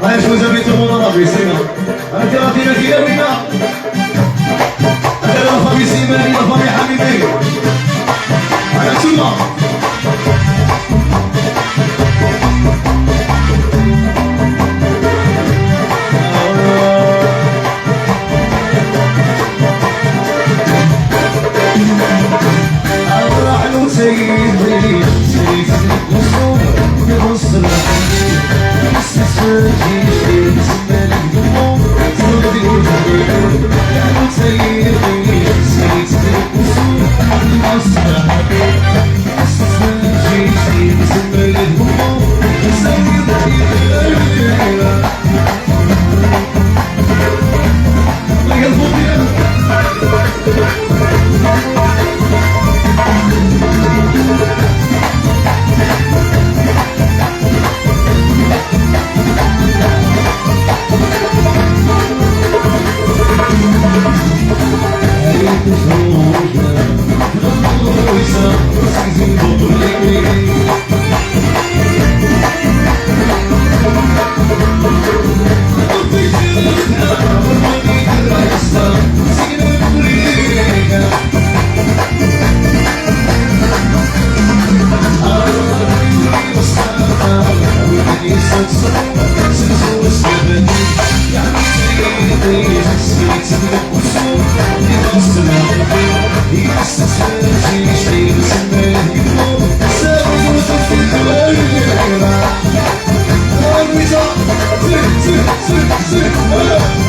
Allez, je vous invite tout le monde en applaudissement. Alternative qui est là. Allez, la famille Simani, la famille Hamidi. Allez, tout le monde. سيدي سيدي القصور يبص الحديد بس السجين سمالك دموع صدي وجهي يا سيدي سيدي القصور يبص الحديد بس السجين سمالك دموع سيدي Sit,